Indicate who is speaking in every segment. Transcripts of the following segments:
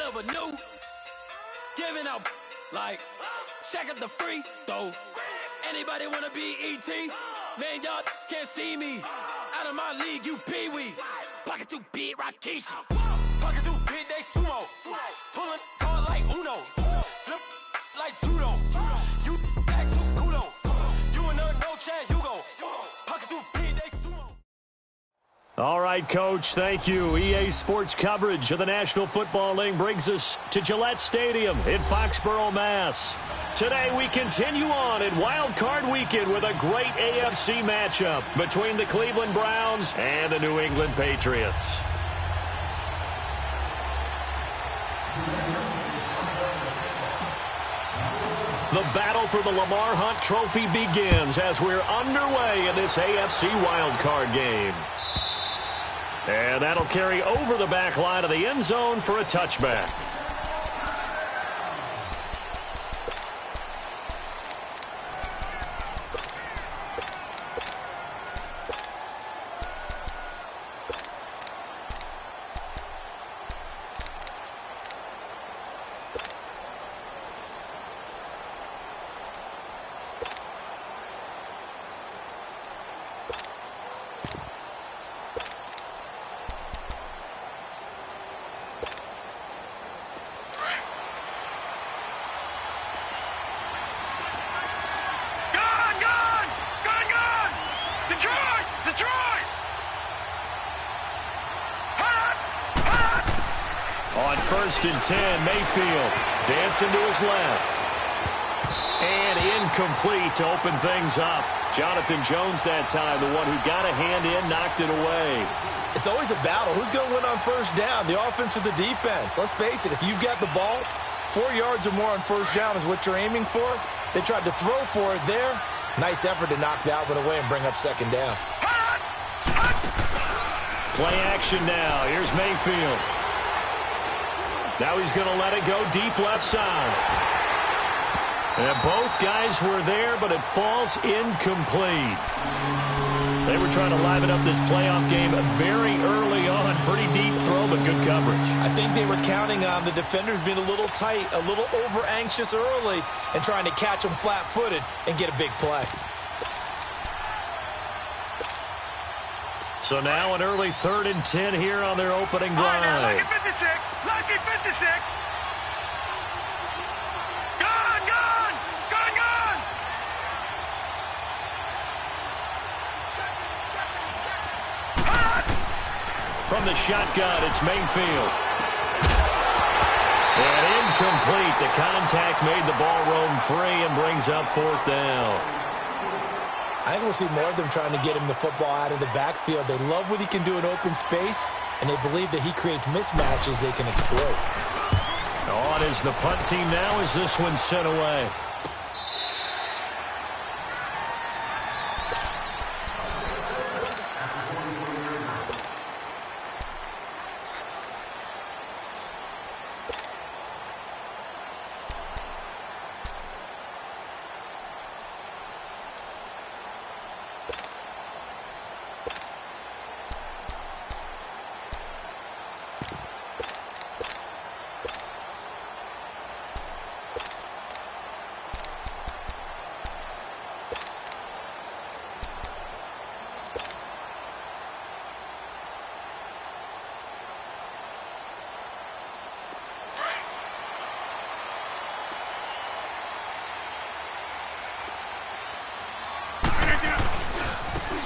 Speaker 1: deliver new. Giving out like check up the free throw. Anybody wanna be ET? Man, y'all can't see me. Out of my league, you pee-wee. Pocket too big, Rakishi. Pocket too big, they sumo. Pulling card like Uno. Flip like judo. You act too kudo. You and no chance, you go. Pocket too big, they sumo.
Speaker 2: All right, Coach, thank you. EA Sports coverage of the National Football League brings us to Gillette Stadium in Foxborough, Mass. Today we continue on in Wild Card Weekend with a great AFC matchup between the Cleveland Browns and the New England Patriots. The battle for the Lamar Hunt Trophy begins as we're underway in this AFC Wild Card game. And that'll carry over the back line of the end zone for a touchback. On 1st and 10, Mayfield dancing to his left. And incomplete to open things up. Jonathan Jones that time, the one who got a hand in, knocked it away.
Speaker 3: It's always a battle. Who's going to win on first down, the offense or the defense? Let's face it, if you've got the ball, 4 yards or more on first down is what you're aiming for. They tried to throw for it there. Nice effort to knock that one away and bring up second down.
Speaker 2: Play action now. Here's Mayfield. Now he's going to let it go deep left side. And both guys were there, but it falls incomplete. They were trying to liven up this playoff game very early on. Pretty deep throw, but good coverage.
Speaker 3: I think they were counting on the defenders being a little tight, a little over-anxious early, and trying to catch them flat-footed and get a big play.
Speaker 2: So now an early 3rd and 10 here on their opening drive.
Speaker 4: Lucky 56. Lucky 56. Gone.
Speaker 2: From the shotgun, it's Mayfield. And incomplete. The contact made the ball roam free and brings up 4th down.
Speaker 3: I think we'll see more of them trying to get him the football out of the backfield. They love what he can do in open space, and they believe that he creates mismatches they can exploit.
Speaker 2: On is the punt team now as this one's sent away.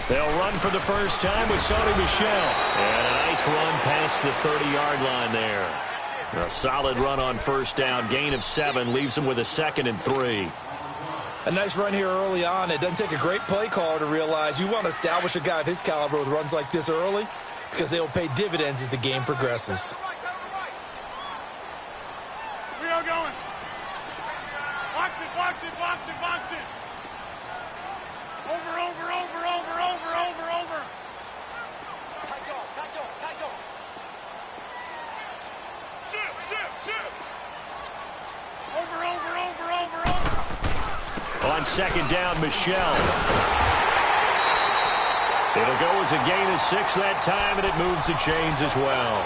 Speaker 2: They'll run for the first time with Sony Michel. And a nice run past the 30-yard line there. A solid run on first down. Gain of 7 leaves them with a 2nd and 3.
Speaker 3: A nice run here early on. It doesn't take a great play caller to realize you want to establish a guy of his caliber with runs like this early because they will pay dividends as the game progresses.
Speaker 4: We are going. Box it. Over. Shift. Over.
Speaker 2: On 2nd down, Michel. It'll go as a gain of 6 that time, and it moves the chains as well.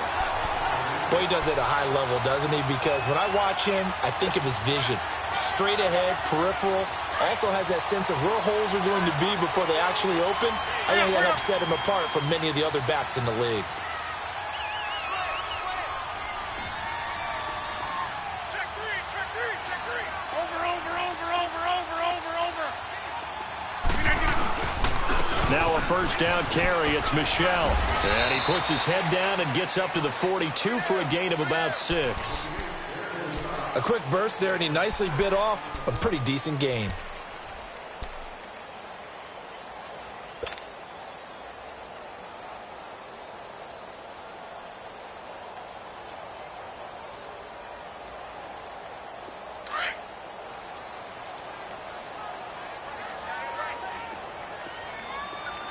Speaker 3: Well, he does it at a high level, doesn't he? Because when I watch him, I think of his vision. Straight ahead, peripheral. Also has that sense of where holes are going to be before they actually open. I think that helps set him apart from many of the other backs in the league.
Speaker 4: Check three. Over.
Speaker 2: Now a first down carry. It's Michel. And he puts his head down and gets up to the 42 for a gain of about 6.
Speaker 3: A quick burst there, and he nicely bit off a pretty decent gain.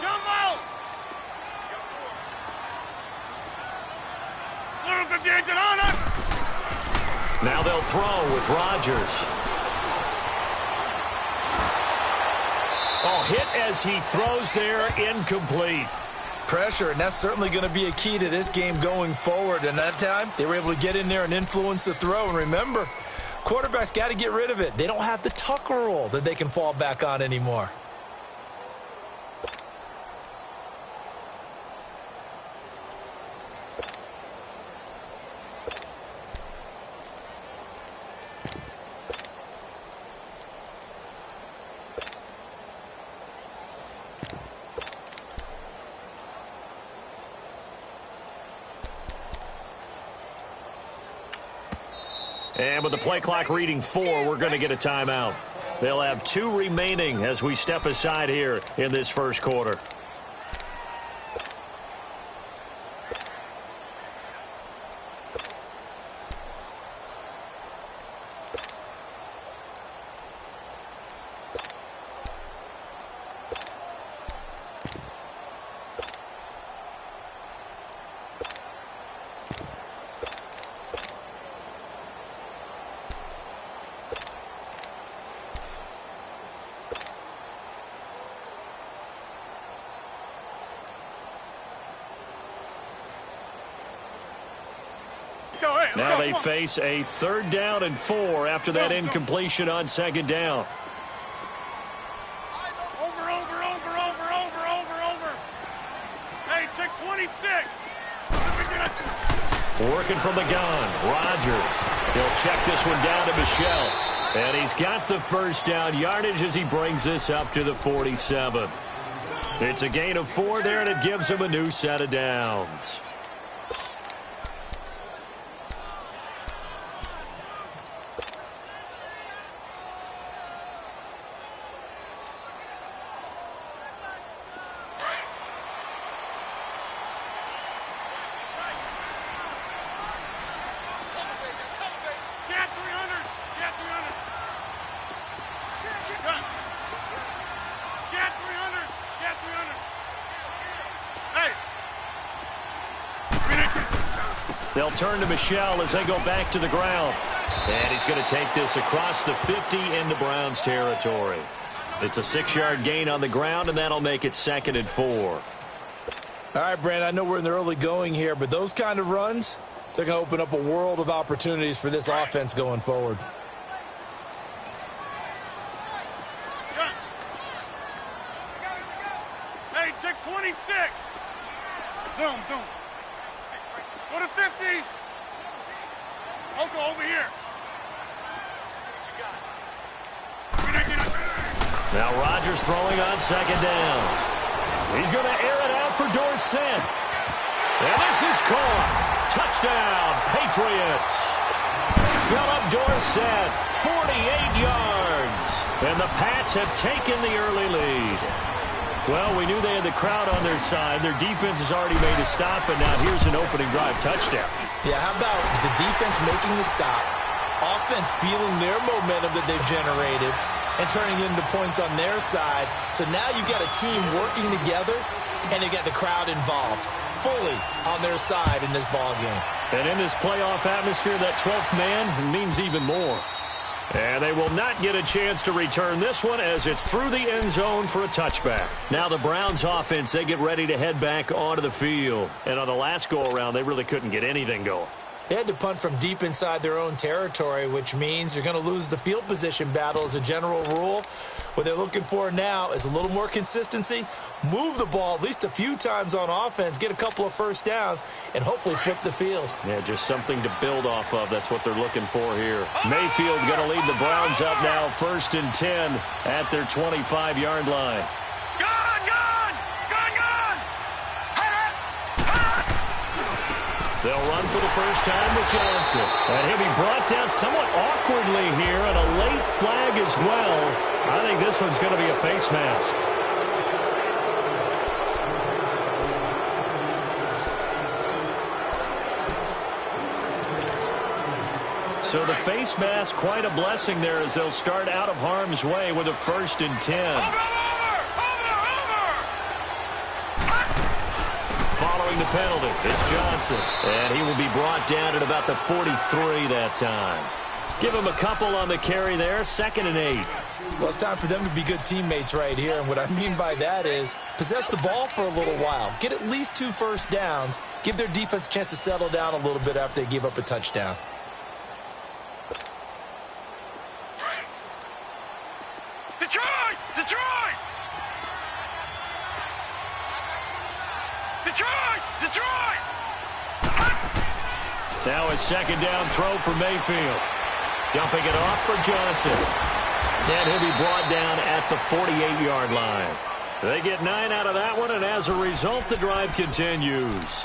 Speaker 4: Jumbo! Little 58 to honor!
Speaker 2: Now they'll throw with Rodgers. Oh, hit as he throws there, incomplete.
Speaker 3: Pressure, and that's certainly going to be a key to this game going forward. And that time, they were able to get in there and influence the throw. And remember, quarterbacks got to get rid of it. They don't have the Tucker rule that they can fall back on anymore.
Speaker 2: And with the play clock reading 4, we're going to get a timeout. They'll have 2 remaining as we step aside here in this first quarter. Now they face a 3rd down and 4 after that incompletion on 2nd down.
Speaker 4: Over. Hey, check 26.
Speaker 2: Working from the gun, Rodgers. He'll check this one down to Michel. And he's got the first down yardage as he brings this up to the 47. It's a gain of 4 there, and it gives him a new set of downs. They'll turn to Michel as they go back to the ground. And he's going to take this across the 50 into Browns territory. It's a 6-yard gain on the ground, and that'll make it 2nd and 4.
Speaker 3: All right, Brandon, I know we're in the early going here, but those kind of runs, they're going to open up a world of opportunities for this offense going forward.
Speaker 4: Hey, check 26. Zoom. Go to 50. Oko, over here.
Speaker 2: Now Rodgers throwing on 2nd down. He's going to air it out for Dorsett. And this is caught. Touchdown, Patriots. Philip Dorsett, 48 yards. And the Pats have taken the early lead. Well, we knew they had the crowd on their side. Their defense has already made a stop, and now here's an opening drive touchdown.
Speaker 3: Yeah, how about the defense making the stop, offense feeling their momentum that they've generated, and turning it into points on their side. So now you've got a team working together, and they got the crowd involved fully on their side in this ball game.
Speaker 2: And in this playoff atmosphere, that 12th man means even more. And they will not get a chance to return this one as it's through the end zone for a touchback. Now the Browns offense, they get ready to head back onto the field. And on the last go-around, they really couldn't get anything going.
Speaker 3: They had to punt from deep inside their own territory, which means you're going to lose the field position battle as a general rule. What they're looking for now is a little more consistency, move the ball at least a few times on offense, get a couple of first downs, and hopefully flip the field.
Speaker 2: Yeah, just something to build off of. That's what they're looking for here. Mayfield going to lead the Browns up now, 1st and 10 at their 25-yard line. They'll run for the first time with Johnson. And he'll be brought down somewhat awkwardly here, and a late flag as well. I think this one's going to be a face mask. So the face mask, quite a blessing there as they'll start out of harm's way with a 1st and 10. Following the penalty, it's Johnson. And he will be brought down at about the 43 that time. Give him a couple on the carry there, 2nd and 8.
Speaker 3: Well, it's time for them to be good teammates right here. And what I mean by that is possess the ball for a little while. Get at least 2 first downs. Give their defense a chance to settle down a little bit after they give up a touchdown.
Speaker 4: Detroit! Detroit! Detroit! Detroit!
Speaker 2: Now a 2nd down throw for Mayfield. Dumping it off for Johnson. And he'll be brought down at the 48-yard line. They get 9 out of that one, and as a result, the drive continues.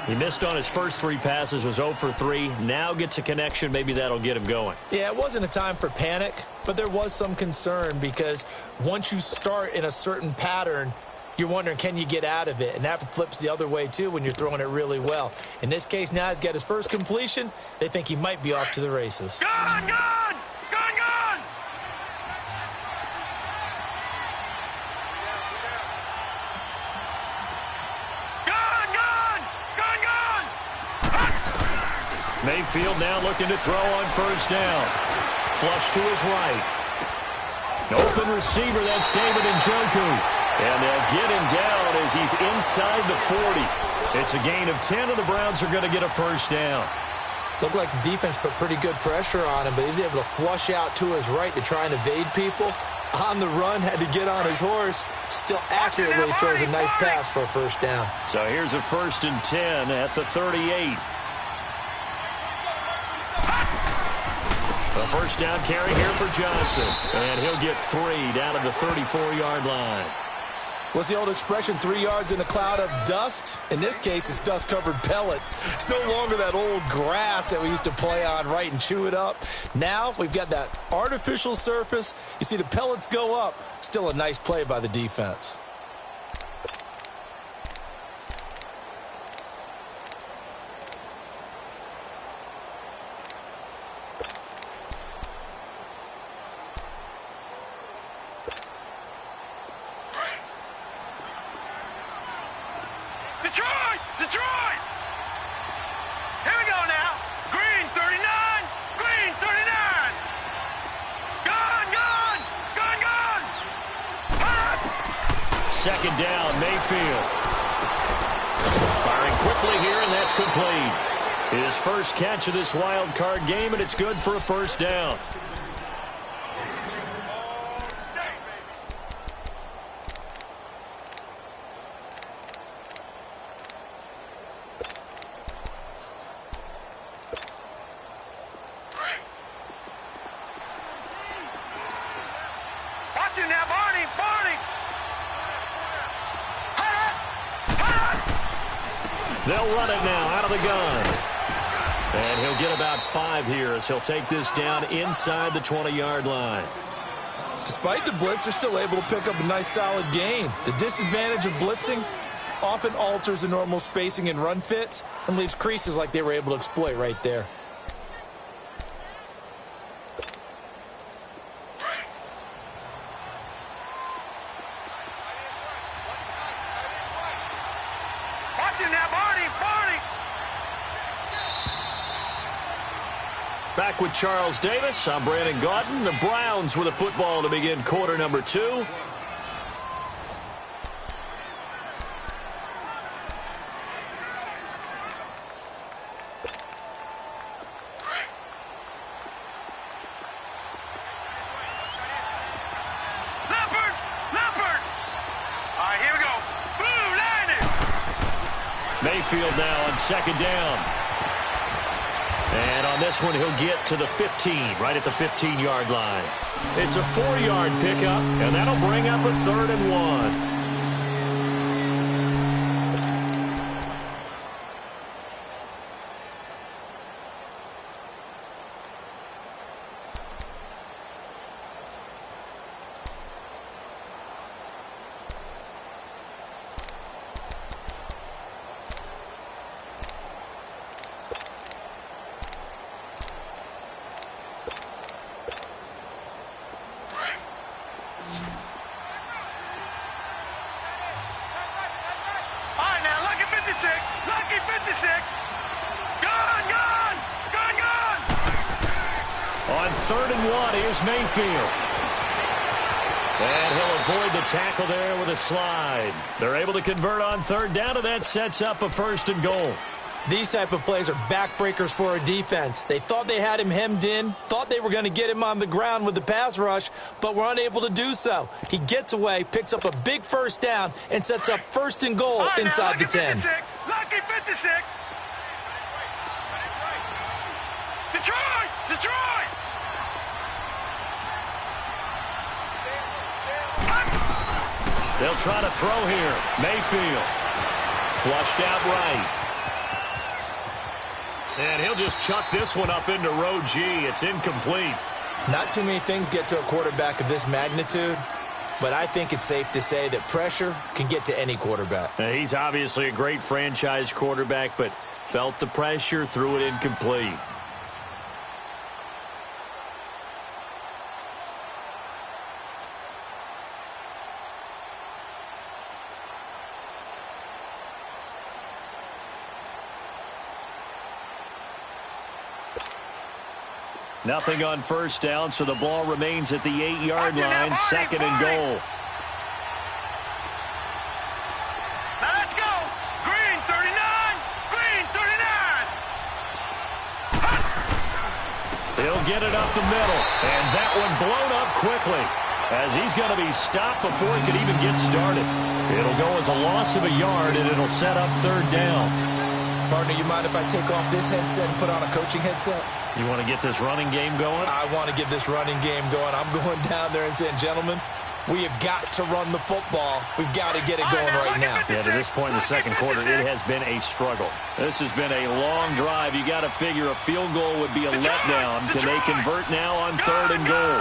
Speaker 2: He missed on his first 3 passes, was 0 for 3. Now gets a connection. Maybe that'll get him going.
Speaker 3: Yeah, it wasn't a time for panic, but there was some concern because once you start in a certain pattern, you're wondering, can you get out of it? And that flips the other way, too, when you're throwing it really well. In this case, now he's got his first completion. They think he might be off to the races.
Speaker 4: Gun! Gun! Gun! Gun! Gun! Gun! Gun! Gun!
Speaker 2: Mayfield now looking to throw on 1st down. Flush to his right. Open receiver, that's David Njoku. And they'll get him down as he's inside the 40. It's a gain of 10, and the Browns are going to get a 1st down.
Speaker 3: Looked like the defense put pretty good pressure on him, but he's able to flush out to his right to try and evade people. On the run, had to get on his horse. Still accurately throws a nice pass for a 1st down.
Speaker 2: So here's a 1st and 10 at the 38. A 1st down carry here for Johnson. And he'll get 3 down at the 34-yard line.
Speaker 3: What's the old expression, 3 yards in a cloud of dust? In this case, it's dust-covered pellets. It's no longer that old grass that we used to play on, right, and chew it up. Now we've got that artificial surface. You see the pellets go up. Still a nice play by the defense.
Speaker 4: Detroit! Detroit! Here we go now. Green 39. Green 39. Gun! Gun! Gun! Gun! Hut!
Speaker 2: 2nd down, Mayfield. Firing quickly here, and that's complete. His first catch of this wild card game, and it's good for a 1st down.
Speaker 4: Watch it now, Barney! Barney!
Speaker 2: They'll run it now out of the gun. And he'll get about 5 here as he'll take this down inside the 20-yard line.
Speaker 3: Despite the blitz, they're still able to pick up a nice solid gain. The disadvantage of blitzing often alters the normal spacing and run fits and leaves creases like they were able to exploit right there.
Speaker 4: Watch it now, Barney! Barney!
Speaker 2: Back with Charles Davis. I'm Brandon Gaudin. The Browns with a football to begin quarter number 2. Mayfield now on second down. And on this one, he'll get to the 15, right at the 15-yard line. It's a 4-yard pickup, and that'll bring up a 3rd and 1.
Speaker 4: Lucky 56. Gone.
Speaker 2: On 3rd and 1, here's Mayfield. And he'll avoid the tackle there with a slide. They're able to convert on 3rd down, and that sets up a 1st and goal.
Speaker 3: These type of plays are backbreakers for a defense. They thought they had him hemmed in, thought they were going to get him on the ground with the pass rush, but were unable to do so. He gets away, picks up a big 1st down, and sets up 1st and goal inside the 10.
Speaker 4: 56. Lucky 56. Detroit!
Speaker 2: They'll try to throw here. Mayfield. Flushed out right. And he'll just chuck this one up into row G. It's incomplete.
Speaker 3: Not too many things get to a quarterback of this magnitude, but I think it's safe to say that pressure can get to any quarterback.
Speaker 2: Now, he's obviously a great franchise quarterback, but felt the pressure, threw it incomplete. Nothing on 1st down, so the ball remains at the 8-yard line, 2nd and goal.
Speaker 4: Now let's go. Green 39.
Speaker 2: He'll get it up the middle, and that one blown up quickly as he's going to be stopped before he could even get started. It'll go as a loss of a yard, and it'll set up 3rd down.
Speaker 3: Partner, you mind if I take off this headset and put on a coaching headset?
Speaker 2: You want to get this running game going?
Speaker 3: I want to get this running game going. I'm going down there and saying, gentlemen, we have got to run the football. We've got to get it going right now.
Speaker 2: Yeah, to this point in the 2nd quarter, it has been a struggle. This has been a long drive. You got to figure a field goal would be a letdown. Can they convert now on 3rd and goal?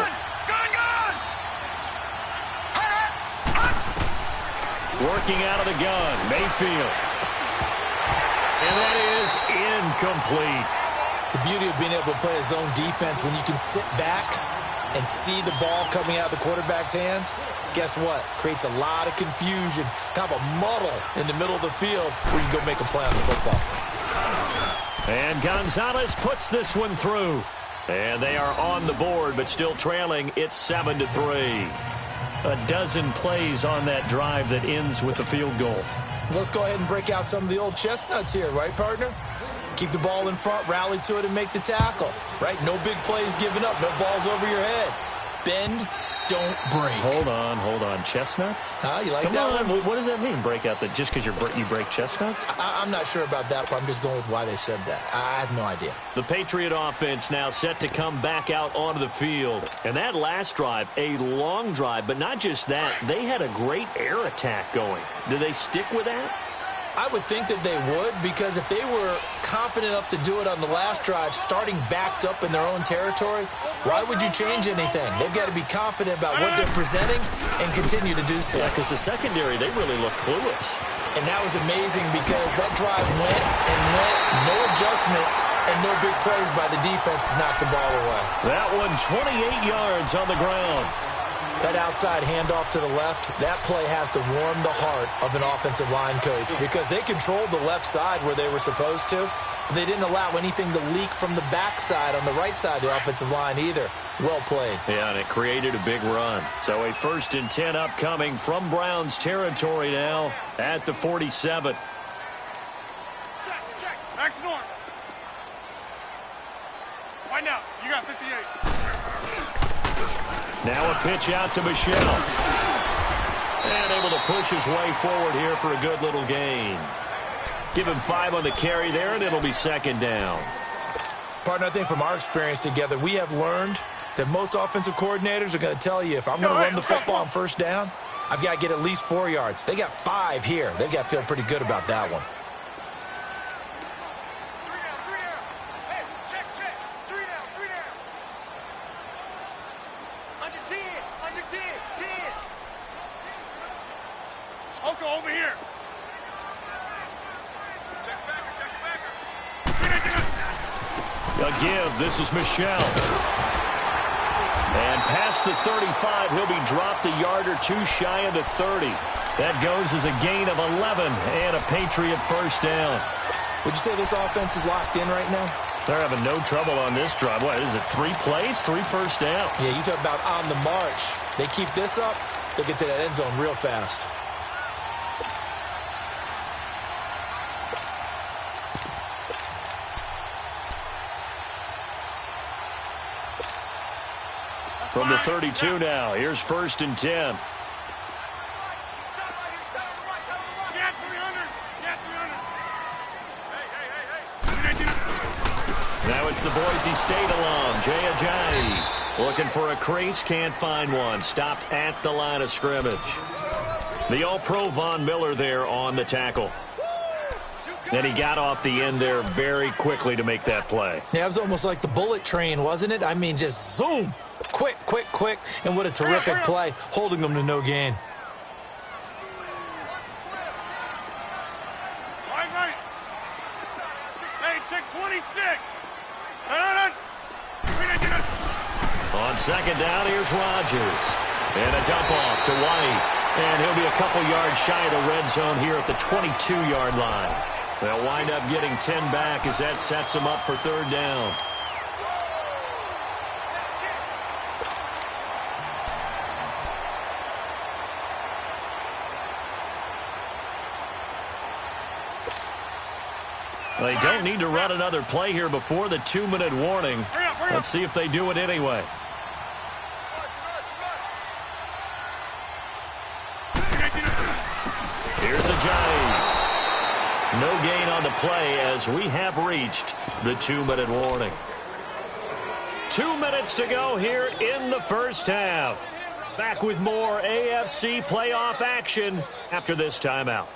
Speaker 2: Working out of the gun, Mayfield. And that is incomplete.
Speaker 3: The beauty of being able to play a zone defense, when you can sit back and see the ball coming out of the quarterback's hands, guess what? Creates a lot of confusion, kind of a muddle in the middle of the field where you can go make a play on the football.
Speaker 2: And Gonzalez puts this one through. And they are on the board, but still trailing. It's 7-3. A dozen plays on that drive that ends with the field goal.
Speaker 3: Let's go ahead and break out some of the old chestnuts here, right, partner? Keep the ball in front, rally to it, and make the tackle, right? No big plays given up, no balls over your head. Bend, don't break.
Speaker 2: Hold on. Chestnuts?
Speaker 3: You like
Speaker 2: Come
Speaker 3: that
Speaker 2: on.
Speaker 3: one?
Speaker 2: What does that mean, break out? That just because you break chestnuts?
Speaker 3: I'm not sure about that, but I'm just going with why they said that. I have no idea.
Speaker 2: The Patriot offense now set to come back out onto the field. And that last drive, a long drive, but not just that. They had a great air attack going. Do they stick with that?
Speaker 3: I would think that they would, because if they were competent enough to do it on the last drive, starting backed up in their own territory, why would you change anything? They've got to be confident about what they're presenting and continue to do so.
Speaker 2: Yeah, because the secondary, they really look clueless.
Speaker 3: And that was amazing because that drive went, no adjustments, and no big plays by the defense to knock the ball away.
Speaker 2: That one, 28 yards on the ground.
Speaker 3: That outside handoff to the left, that play has to warm the heart of an offensive line coach because they controlled the left side where they were supposed to, but they didn't allow anything to leak from the backside on the right side of the offensive line either. Well played.
Speaker 2: Yeah, and it created a big run. So a 1st and 10 upcoming from Browns territory now at the 47.
Speaker 4: Check. Next north. Right now, you got 58.
Speaker 2: Now a pitch out to Michelle. And able to push his way forward here for a good little gain. Give him 5 on the carry there, and it'll be second down.
Speaker 3: Partner, I think from our experience together, we have learned that most offensive coordinators are going to tell you, if I'm going to run the football on first down, I've got to get at least 4 yards. They got 5 here. They've got to feel pretty good about that one.
Speaker 4: Over here.
Speaker 2: A give. This is Michel. And past the 35, he'll be dropped a yard or two shy of the 30. That goes as a gain of 11 and a Patriot first down.
Speaker 3: Would you say this offense is locked in right now?
Speaker 2: They're having no trouble on this drive. What is it, 3 plays, 3 first downs?
Speaker 3: Yeah, you talk about on the march. They keep this up, they'll get to that end zone real fast.
Speaker 2: From the 32 now, here's 1st and 10. Now it's the Boise State alum, Jay Ajayi. Looking for a crease, can't find one. Stopped at the line of scrimmage. The All-Pro Von Miller there on the tackle. And he got off the end there very quickly to make that play.
Speaker 3: Yeah, it was almost like the bullet train, wasn't it? I mean, just zoom. Quick, quick, quick. And what a terrific play, holding them to no gain.
Speaker 4: Right. Hey, check 26.
Speaker 2: On second down, here's Rodgers. And a dump off to White. And he'll be a couple yards shy of the red zone here at the 22-yard line. They'll wind up getting 10 back as that sets them up for 3rd down. They don't need to run another play here before the 2-minute warning. Let's see if they do it anyway. Here's Ajayi. No gain on the play as we have reached the 2-minute warning. 2 minutes to go here in the first half. Back with more AFC playoff action after this timeout.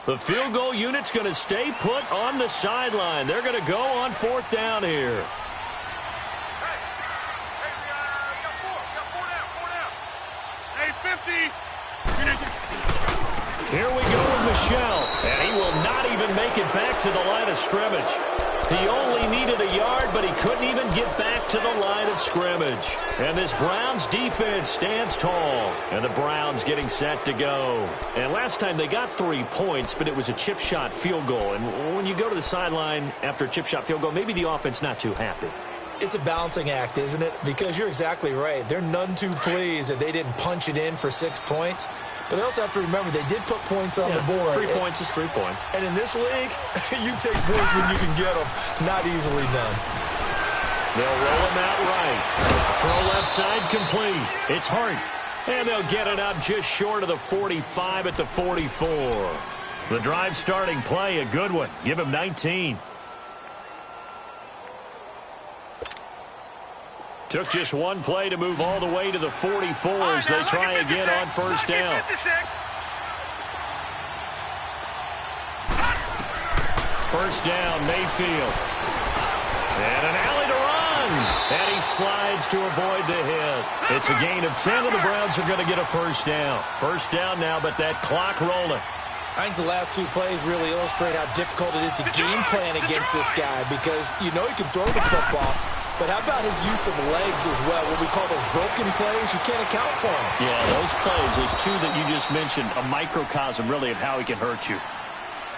Speaker 2: The field goal unit's going to stay put on the sideline. They're going to go on 4th down here.
Speaker 4: We got four down. Hey, 50.
Speaker 2: Here we go with Michel. And he will not even make it back to the line of scrimmage. He only needed a yard, but he couldn't even get back to the line of scrimmage. And this Browns defense stands tall. And the Browns getting set to go. And last time they got 3 points, but it was a chip shot field goal. And when you go to the sideline after a chip shot field goal, maybe the offense not too happy.
Speaker 3: It's a balancing act, isn't it? Because you're exactly right. They're none too pleased that they didn't punch it in for 6 points. But they also have to remember they did put points on the board.
Speaker 2: 3 points is 3 points.
Speaker 3: And in this league, you take points when you can get them. Not easily done.
Speaker 2: They'll roll him out right. Throw left side complete. It's Hart. And they'll get it up just short of the 45 at the 44. The drive starting play, a good one. Give him 19. Took just one play to move all the way to the 44 as they try again on 1st down. First down, Mayfield. And an alley to run. And he slides to avoid the hit. It's a gain of 10, and the Browns are going to get a first down. First down now, but that clock rolling.
Speaker 3: I think the last 2 plays really illustrate how difficult it is to game plan against this guy because you know he can throw the football. But how about his use of legs as well? What we call those broken plays, you can't account for them.
Speaker 2: Yeah, those plays, those 2 that you just mentioned, a microcosm really of how he can hurt you.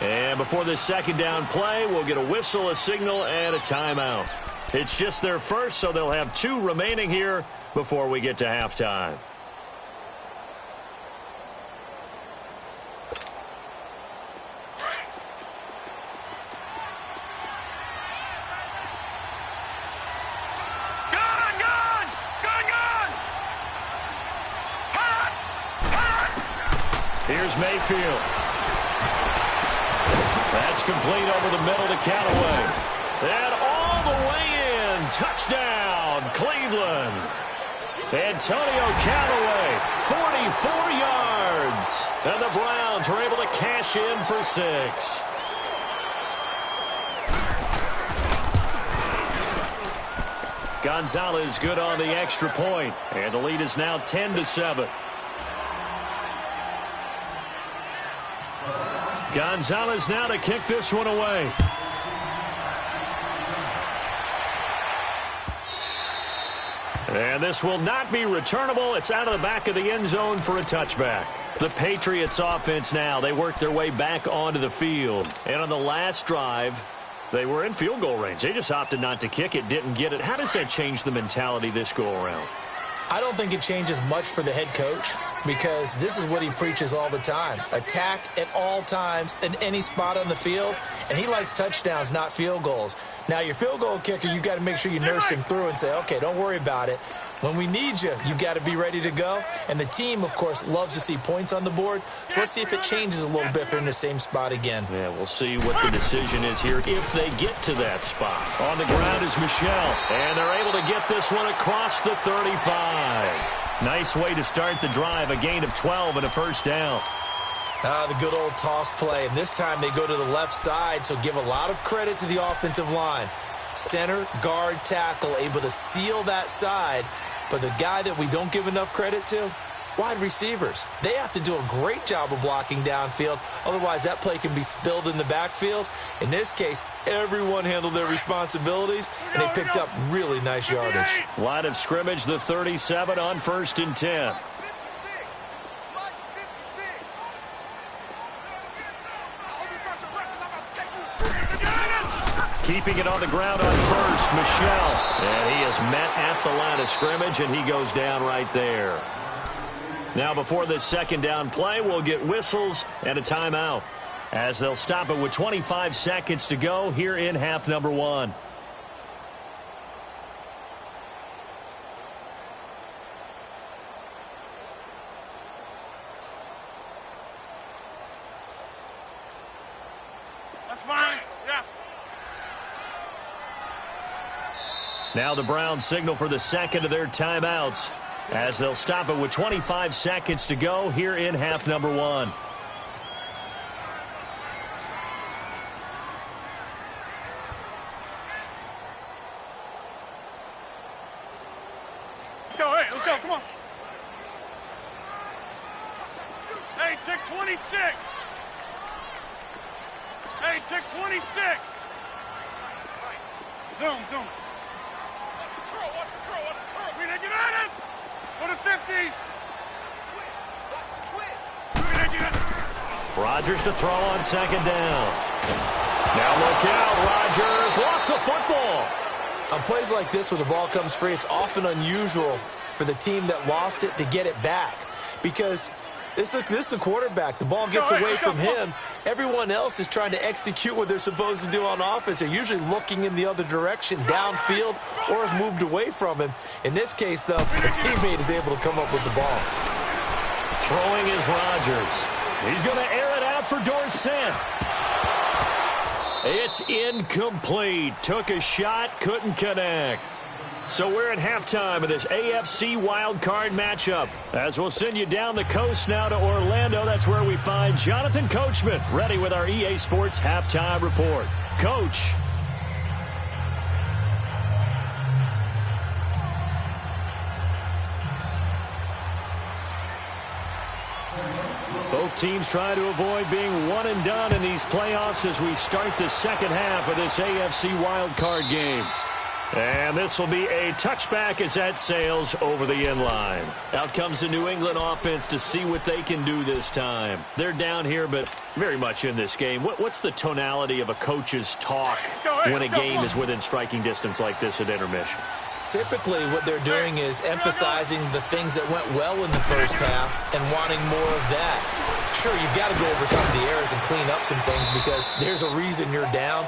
Speaker 2: And before this second down play, we'll get a whistle, a signal, and a timeout. It's just their first, so they'll have 2 remaining here before we get to halftime. Here's Mayfield. That's complete over the middle to Callaway. And all the way in. Touchdown, Cleveland. Antonio Callaway, 44 yards. And the Browns are able to cash in for 6. Gonzalez good on the extra point, and the lead is now 10-7. Gonzalez now to kick this one away. And this will not be returnable. It's out of the back of the end zone for a touchback. The Patriots offense now, they work their way back onto the field. And on the last drive, they were in field goal range. They just opted not to kick it, didn't get it. How does that change the mentality this go-around?
Speaker 3: I don't think it changes much for the head coach because this is what he preaches all the time. Attack at all times in any spot on the field, and he likes touchdowns, not field goals. Now, your field goal kicker, you got to make sure you nurse him through and say, okay, don't worry about it. When we need you, you've got to be ready to go. And the team, of course, loves to see points on the board. So let's see if it changes a little bit if they're in the same spot again.
Speaker 2: Yeah, we'll see what the decision is here if they get to that spot. On the ground is Michel, and they're able to get this one across the 35. Nice way to start the drive, a gain of 12 and a first down.
Speaker 3: The good old toss play. And this time they go to the left side, so give a lot of credit to the offensive line. Center, guard, tackle, able to seal that side. But the guy that we don't give enough credit to, wide receivers. They have to do a great job of blocking downfield. Otherwise, that play can be spilled in the backfield. In this case, everyone handled their responsibilities, and they picked up really nice yardage.
Speaker 2: Line of scrimmage, the 37 on 1st and 10. Keeping it on the ground on first, Michel. And he is met at the line of scrimmage, and he goes down right there. Now, before this second down play, we'll get whistles and a timeout, as they'll stop it with 25 seconds to go here in half number 1.
Speaker 4: That's fine. Yeah.
Speaker 2: Now the Browns signal for the second of their timeouts, as they'll stop it with 25 seconds to go here in half number 1.
Speaker 4: Let's go, hey, let's go, come on. Hey, check 26. Hey, check 26. Zoom. Watch the curl. We didn't get at him. Go to 50.
Speaker 2: Rodgers to throw on second down. Now look out, Rodgers lost the football.
Speaker 3: On plays like this where the ball comes free, it's often unusual for the team that lost it to get it back because this is the quarterback. The ball gets away from him. Everyone else is trying to execute what they're supposed to do on offense. They're usually looking in the other direction, downfield, or have moved away from him. In this case, though, the teammate is able to come up with the ball.
Speaker 2: Throwing is Rodgers. He's going to air it out for Dorsett. It's incomplete. Took a shot, couldn't connect. So we're at halftime of this AFC wildcard matchup. As we'll send you down the coast now to Orlando, that's where we find Jonathan Coachman, ready with our EA Sports halftime report. Coach. Both teams try to avoid being one and done in these playoffs as we start the second half of this AFC wildcard game. And this will be a touchback as that sails over the end line. Out comes the New England offense to see what they can do this time. They're down here, but very much in this game. What's the tonality of a coach's talk when a game is within striking distance like this at intermission?
Speaker 3: Typically, what they're doing is emphasizing the things that went well in the first half and wanting more of that. Sure, you've got to go over some of the errors and clean up some things because there's a reason you're down.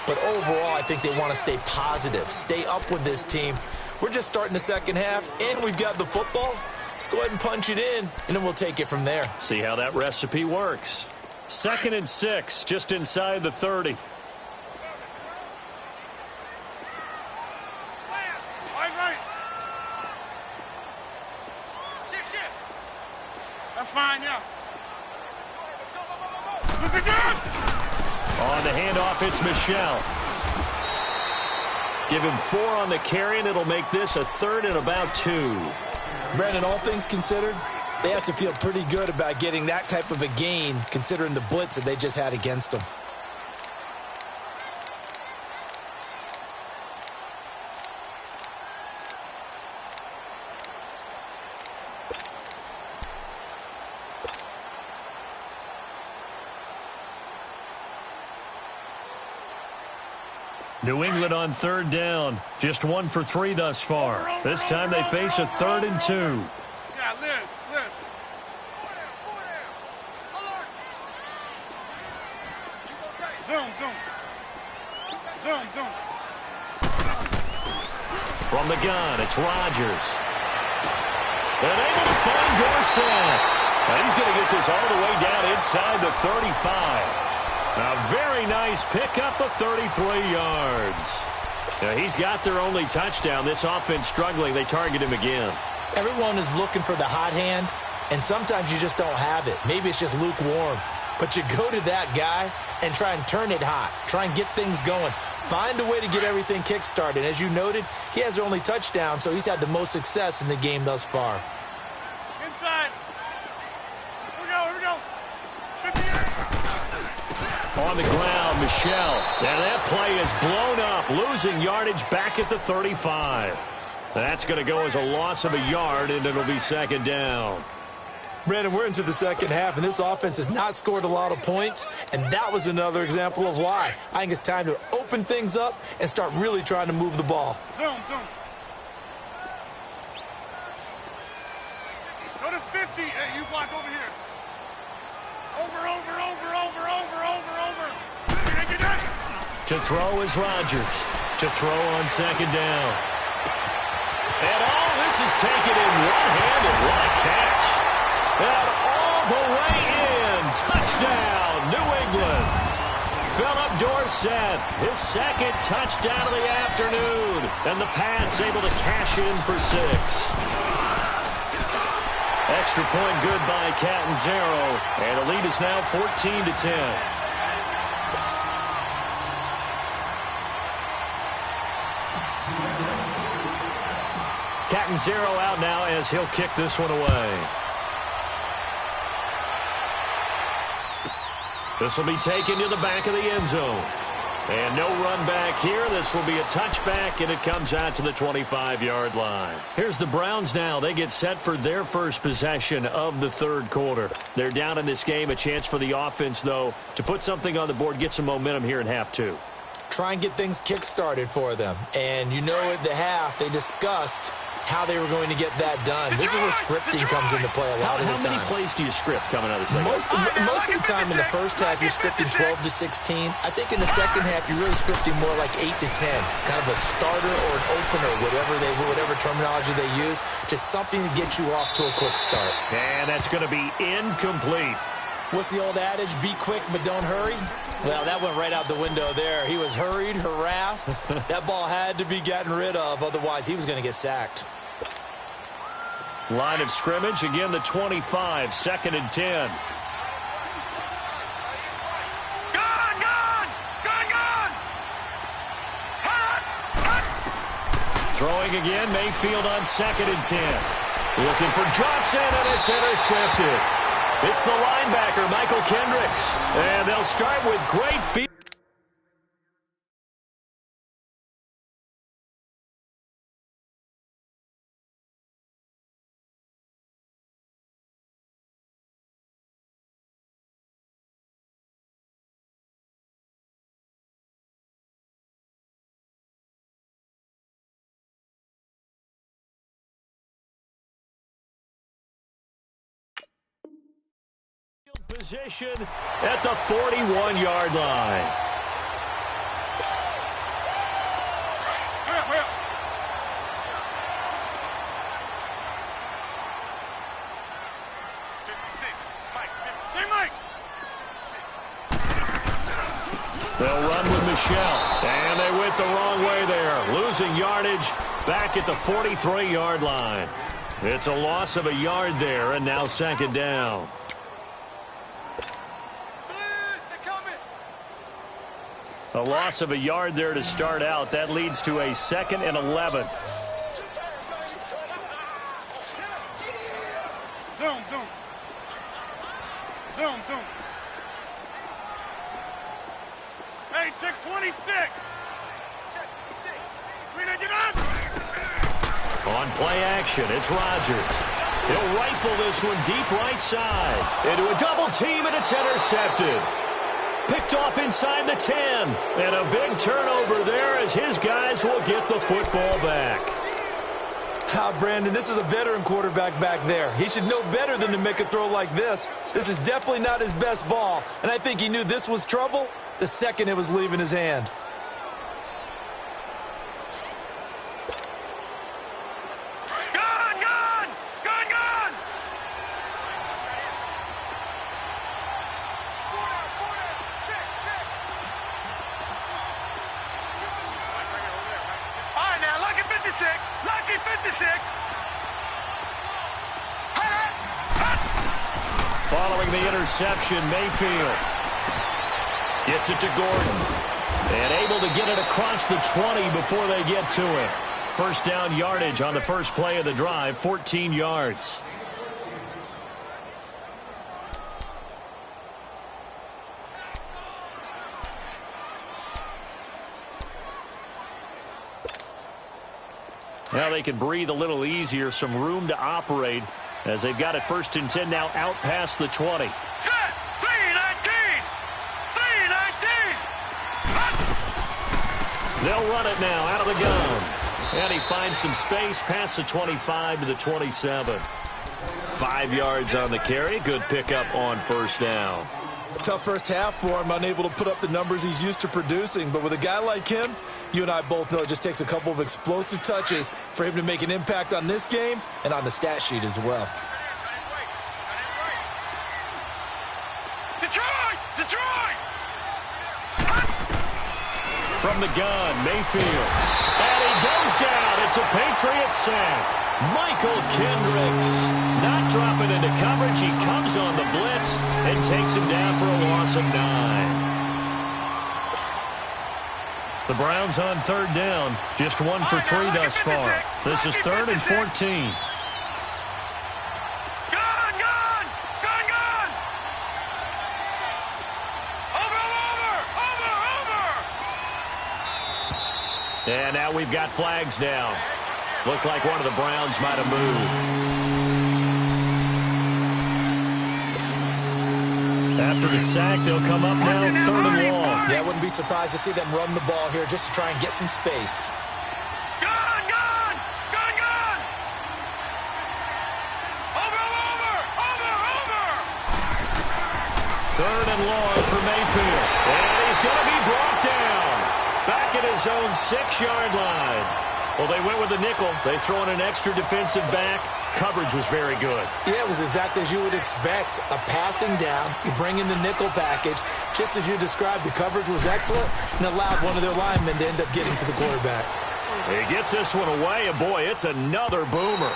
Speaker 3: But overall, I think they want to stay positive, stay up with this team. We're just starting the second half, and we've got the football. Let's go ahead and punch it in, and then we'll take it from there.
Speaker 2: See how that recipe works. 2nd and 6, just inside the 30.
Speaker 4: Right. Shift. That's fine, yeah.
Speaker 2: On the handoff, it's Michelle. Give him 4 on the carry, and it'll make this a 3rd and about 2.
Speaker 3: Brandon, all things considered, they have to feel pretty good about getting that type of a gain, considering the blitz that they just had against them.
Speaker 2: New England on 3rd down. Just 1 for 3 thus far. This time they face a 3rd and 2.
Speaker 4: Yeah, Liz. Zoom.
Speaker 2: From the gun, it's Rodgers. And able to find Dorsett. And he's going to get this all the way down inside the 35. A very nice pickup of 33 yards. Now, he's got their only touchdown. This offense struggling. They target him again.
Speaker 3: Everyone is looking for the hot hand, and sometimes you just don't have it. Maybe it's just lukewarm. But you go to that guy and try and turn it hot. Try and get things going. Find a way to get everything kick-started. As you noted, he has their only touchdown, so he's had the most success in the game thus far.
Speaker 4: Inside. Here we go. 58.
Speaker 2: On the ground, Michelle. And that play is blown up, losing yardage back at the 35. That's going to go as a loss of a yard, and it'll be 2nd down.
Speaker 3: Brandon, we're into the second half, and this offense has not scored a lot of points, and that was another example of why. I think it's time to open things up and start really trying to move the ball.
Speaker 4: Zoom. Go to 50. Hey, you block over here. Over.
Speaker 2: To throw is Rodgers. To throw on 2nd down. And all this is taken in one-handed. What a catch. And all the way in. Touchdown, New England. Philip Dorsett, his 2nd touchdown of the afternoon. And the Pats able to cash in for 6. Extra point good by Catanzaro. And the lead is now 14-10. Catanzaro out now as he'll kick this one away. This will be taken to the back of the end zone. And no run back here. This will be a touchback, and it comes out to the 25-yard line. Here's the Browns now. They get set for their first possession of the 3rd quarter. They're down in this game. A chance for the offense, though, to put something on the board, get some momentum here in half 2.
Speaker 3: Try and get things kick-started for them. And you know at the half, they discussed how they were going to get that done. This is where scripting comes into play a lot of the time.
Speaker 2: How many plays do you script coming out of the second?
Speaker 3: Most of the time in the first half, you're scripting 12 to 16. I think in the second half, you're really scripting more like 8 to 10. Kind of a starter or an opener, whatever terminology they use. Just something to get you off to a quick start.
Speaker 2: And that's going to be incomplete.
Speaker 3: What's the old adage? Be quick, but don't hurry. Well, that went right out the window there. He was hurried, harassed. That ball had to be gotten rid of, otherwise he was going to get sacked.
Speaker 2: Line of scrimmage, again the 25, 2nd and 10. Throwing again, Mayfield on 2nd and 10. Looking for Johnson, and it's intercepted. It's the linebacker, Michael Kendricks. And they'll start with great field. Position at the 41-yard line. They'll run with Michelle. And they went the wrong way there. Losing yardage back at the 43-yard line. It's a loss of a yard there, and now second down. A loss of a yard there to start out. That leads to a 2nd and 11.
Speaker 4: Zoom, zoom. Zoom, zoom. Hey, check 26. Get up.
Speaker 2: On play action, it's Rodgers. He'll rifle this one deep right side. Into a double team, and it's intercepted. Picked off inside the 10. And a big turnover there as his guys will get the football back.
Speaker 3: Brandon, this is a veteran quarterback back there. He should know better than to make a throw like this. This is definitely not his best ball, and I think he knew this was trouble the second it was leaving his hand.
Speaker 4: Lucky 56.
Speaker 2: Following the interception, Mayfield gets it to Gordon. And able to get it across the 20 before they get to it. First down yardage on the first play of the drive, 14 yards. Now they can breathe a little easier, some room to operate as they've got it 1st and 10 now out past the 20.
Speaker 4: Set! 3-19! 3-19!
Speaker 2: They'll run it now out of the gun. And he finds some space past the 25 to the 27. 5 yards on the carry. Good pickup on first down.
Speaker 3: Tough first half for him, unable to put up the numbers he's used to producing. But with a guy like him, you and I both know it just takes a couple of explosive touches for him to make an impact on this game and on the stat sheet as well.
Speaker 4: Detroit! Detroit!
Speaker 2: From the gun, Mayfield. And he goes down. It's a Patriot sack. Michael Kendricks not dropping into coverage. He comes on the blitz and takes him down for a loss of 9. The Browns on 3rd down. Just 1 for 3 thus far. This is 3rd and 14. And now we've got flags down. Looked like one of the Browns might have moved. After the sack, they'll come up now 3rd and long.
Speaker 3: Yeah, I wouldn't be surprised to see them run the ball here just to try and get some space.
Speaker 4: Gun! Gun! Gun! Gun! Over!
Speaker 2: 3rd and long for Mayfield. And he's going to be brought down. Back at his own 6-yard line. Well, they went with the nickel. They throw in an extra defensive back. Coverage was very good.
Speaker 3: Yeah, it was exactly as you would expect. A passing down. You bring in the nickel package. Just as you described, the coverage was excellent and allowed one of their linemen to end up getting to the quarterback.
Speaker 2: He gets this one away, and boy, it's another boomer.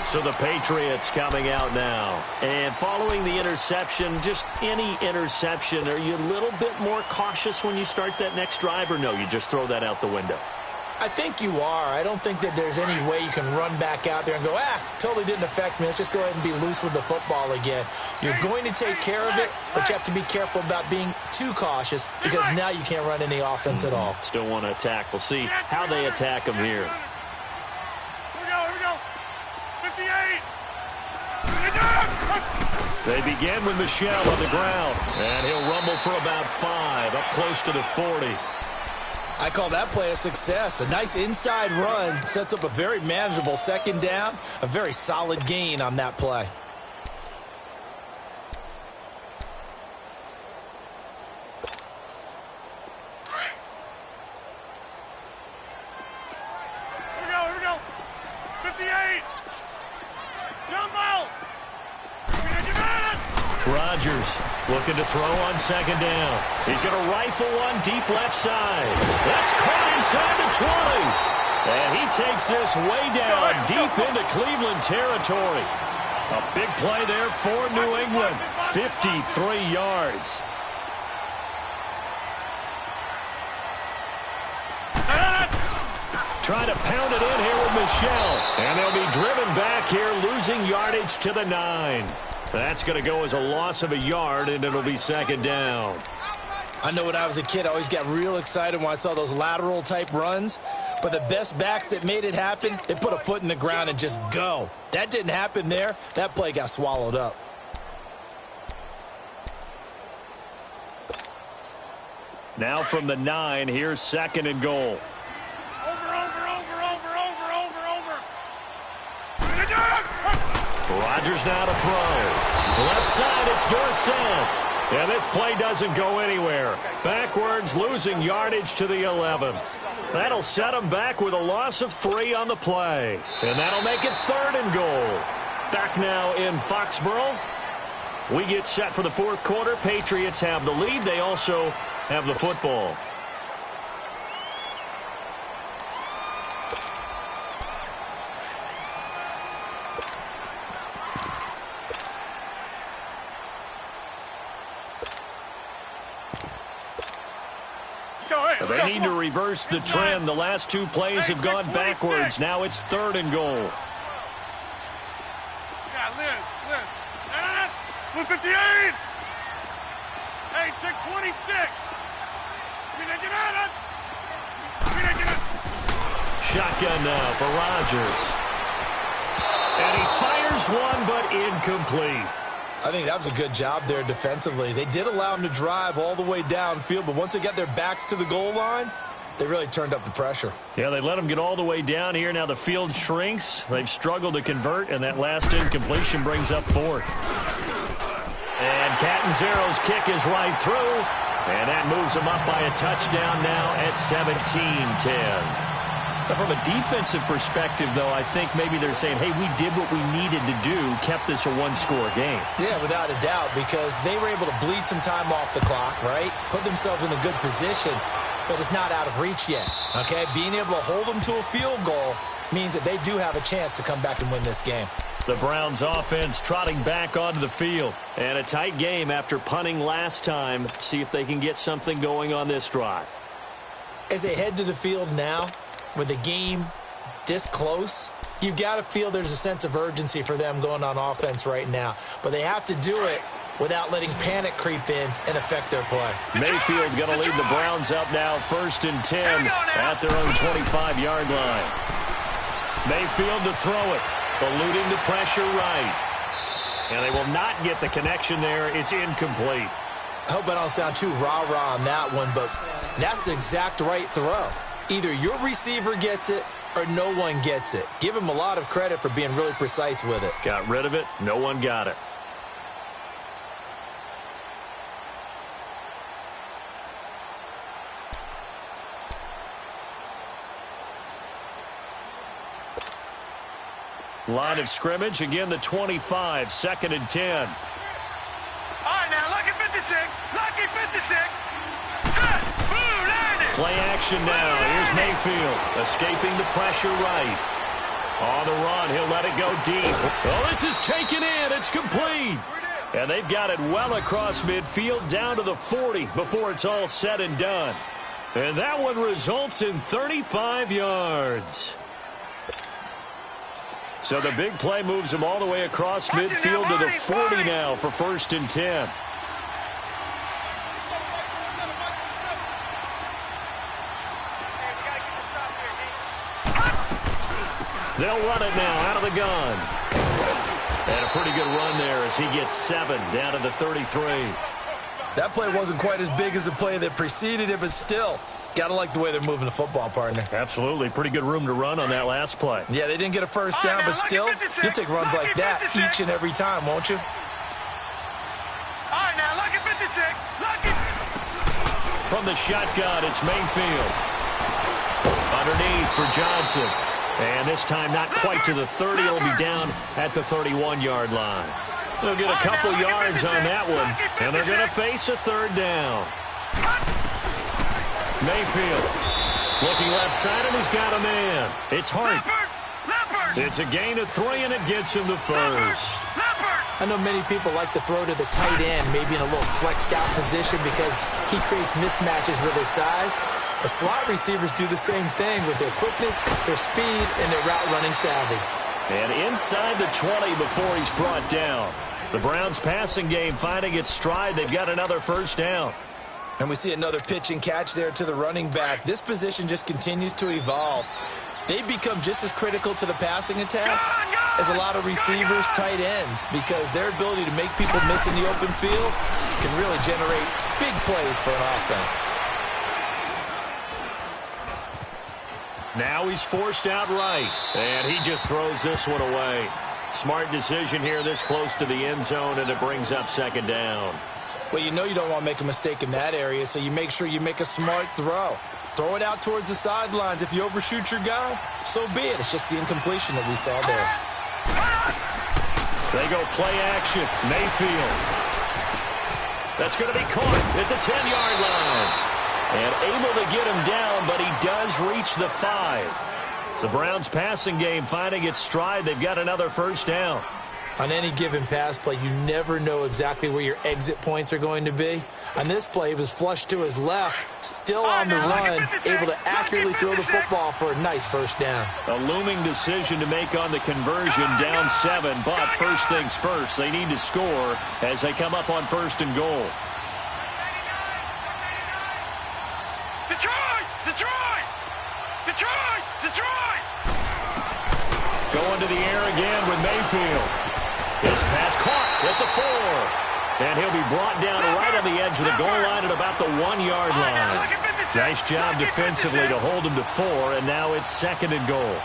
Speaker 2: So the Patriots coming out now. And following the interception, just any interception, are you a little bit more cautious when you start that next drive, or no, you just throw that out the window?
Speaker 3: I think you are. I don't think that there's any way you can run back out there and go, totally didn't affect me. Let's just go ahead and be loose with the football again. You're going to take care of it, but you have to be careful about being too cautious because now you can't run any offense at all.
Speaker 2: Still want to attack. We'll see how they attack them here.
Speaker 4: Here we go. 58.
Speaker 2: They begin with Michelle on the ground, and he'll rumble for about 5, up close to the 40.
Speaker 3: I call that play a success. A nice inside run sets up a very manageable 2nd down, a very solid gain on that play.
Speaker 4: Here we go. 58. Jump out.
Speaker 2: Rodgers Rodgers looking to throw on second down. He's going to rifle one deep left side. That's caught inside the 20. And he takes this way down deep into Cleveland territory. A big play there for New England. 53 yards. Trying to pound it in here with Michel. And they'll be driven back here, losing yardage to the 9. That's going to go as a loss of a yard, and it'll be second down.
Speaker 3: I know when I was a kid, I always got real excited when I saw those lateral-type runs. But the best backs that made it happen, they put a foot in the ground and just go. That didn't happen there. That play got swallowed up.
Speaker 2: Now from the 9, here's second and goal. Rodgers now to throw. Left side, it's Dorsett. And this play doesn't go anywhere. Backwards, losing yardage to the 11. That'll set them back with a loss of 3 on the play. And that'll make it third and goal. Back now in Foxborough. We get set for the fourth quarter. Patriots have the lead. They also have the football. They need to reverse the trend. The last 2 plays have gone backwards. Now it's third and goal.
Speaker 4: Yeah, Liz, 58. Hey, check 26.
Speaker 2: Shotgun now for Rodgers. And he fires one, but incomplete.
Speaker 3: I think that was a good job there defensively. They did allow him to drive all the way downfield, but once they got their backs to the goal line, they really turned up the pressure.
Speaker 2: Yeah, they let him get all the way down here. Now the field shrinks. They've struggled to convert, and that last incompletion brings up fourth. And Catanzaro's kick is right through, and that moves them up by a touchdown now at 17-10. From a defensive perspective, though, I think maybe they're saying, hey, we did what we needed to do, kept this a one-score game.
Speaker 3: Yeah, without a doubt, because they were able to bleed some time off the clock, right? Put themselves in a good position, but it's not out of reach yet, okay? Being able to hold them to a field goal means that they do have a chance to come back and win this game.
Speaker 2: The Browns offense trotting back onto the field. And a tight game after punting last time. See if they can get something going on this drive.
Speaker 3: As they head to the field now, with the game this close, you've got to feel there's a sense of urgency for them going on offense right now. But they have to do it without letting panic creep in and affect their play.
Speaker 2: Mayfield going to lead the Browns up now, 1st and 10 at their own 25-yard line. Mayfield to throw it, eluding the pressure right. And they will not get the connection there. It's incomplete.
Speaker 3: I hope I don't sound too rah-rah on that one, but that's the exact right throw. Either your receiver gets it or no one gets it. Give him a lot of credit for being really precise with it.
Speaker 2: Got rid of it. No one got it. Line of scrimmage, again the 25, 2nd and 10.
Speaker 4: All right, now, lucky 56. Lucky 56. Set. Boom, landed.
Speaker 2: Play action now. Here's Mayfield escaping the pressure right. On the run, he'll let it go deep. Oh, this is taken in. It's complete. And they've got it well across midfield down to the 40 before it's all said and done. And that one results in 35 yards. So the big play moves them all the way across midfield to the 40 now for 1st and 10. They'll run it now out of the gun. And a pretty good run there as he gets 7 down to the 33.
Speaker 3: That play wasn't quite as big as the play that preceded it, but still, got to like the way they're moving the football, partner.
Speaker 2: Absolutely. Pretty good room to run on that last play.
Speaker 3: Yeah, they didn't get a first down, but still, you'll take runs like that each and every time, won't you?
Speaker 4: All right, now, lucky 56. Lucky.
Speaker 2: From the shotgun, it's Mayfield. Underneath for Johnson. And this time not quite to the 30. It'll be down at the 31-yard line. They'll get a couple yards on that one, and they're going to face a third down. Mayfield looking left side, and he's got a man. It's Hart. It's a gain of 3, and it gets him the first.
Speaker 3: I know many people like to throw to the tight end, maybe in a little flexed out position because he creates mismatches with his size. The slot receivers do the same thing with their quickness, their speed, and their route running savvy.
Speaker 2: And inside the 20 before he's brought down. The Browns passing game finding its stride. They've got another first down.
Speaker 3: And we see another pitch and catch there to the running back. This position just continues to evolve. They become just as critical to the passing attack as a lot of receivers, tight ends, because their ability to make people miss in the open field can really generate big plays for an offense.
Speaker 2: Now he's forced out right, and he just throws this one away. Smart decision here this close to the end zone, and it brings up second down.
Speaker 3: Well, you know you don't want to make a mistake in that area, so you make sure you make a smart throw. Throw it out towards the sidelines. If you overshoot your guy, so be it. It's just the incompletion that we saw there.
Speaker 2: They go play action. Mayfield. That's going to be caught at the 10-yard line. And able to get him down, but he does reach the 5. The Browns passing game finding its stride. They've got another first down.
Speaker 3: On any given pass play, you never know exactly where your exit points are going to be. On this play, he was flushed to his left, still on the run, able to accurately throw the football for a nice first down.
Speaker 2: A looming decision to make on the conversion, down 7, but first things first, they need to score as they come up on first and goal.
Speaker 4: Detroit!
Speaker 2: Going to the air again with Mayfield. This pass caught at the 4. And he'll be brought down right on the edge of the goal line at about the 1-yard line. Nice job defensively to hold him to 4, and now it's second and goal.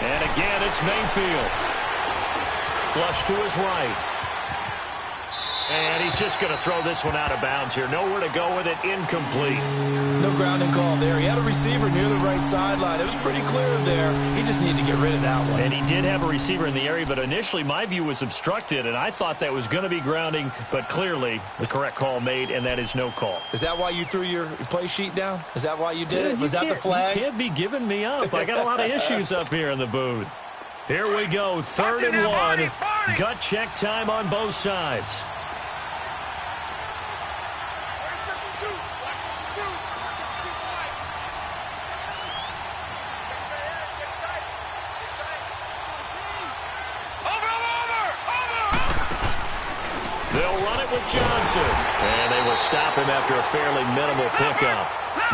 Speaker 2: And again, it's Mayfield. Flush to his right. And he's just going to throw this one out of bounds here. Nowhere to go with it. Incomplete.
Speaker 3: No grounding call there. He had a receiver near the right sideline. It was pretty clear there. He just needed to get rid of that one.
Speaker 2: And he did have a receiver in the area, but initially my view was obstructed, and I thought that was going to be grounding, but clearly the correct call made, and that is no call.
Speaker 3: Is that why you threw your play sheet down? Is that why you did it? Was that the flag?
Speaker 2: You can't be giving me up. I got a lot of issues up here in the booth. Here we go, 3rd and 1. Gut check time on both sides. They'll run it with Johnson, and they will stop him after a fairly minimal pickup.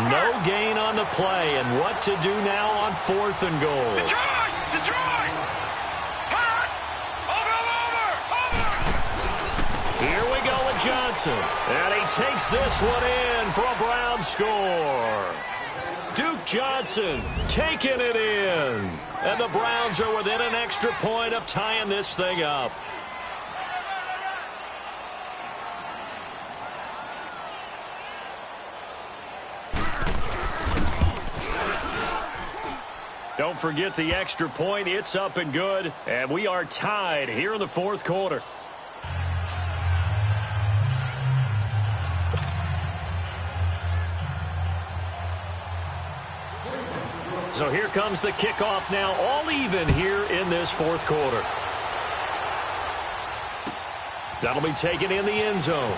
Speaker 2: No gain on the play, and what to do now on 4th and goal.
Speaker 4: Detroit!
Speaker 2: Here we go with Johnson, and he takes this one in for a Brown score. Duke Johnson taking it in, and the Browns are within an extra point of tying this thing up. Don't forget the extra point. It's up and good. And we are tied here in the 4th quarter. So here comes the kickoff now, all even here in this 4th quarter. That'll be taken in the end zone.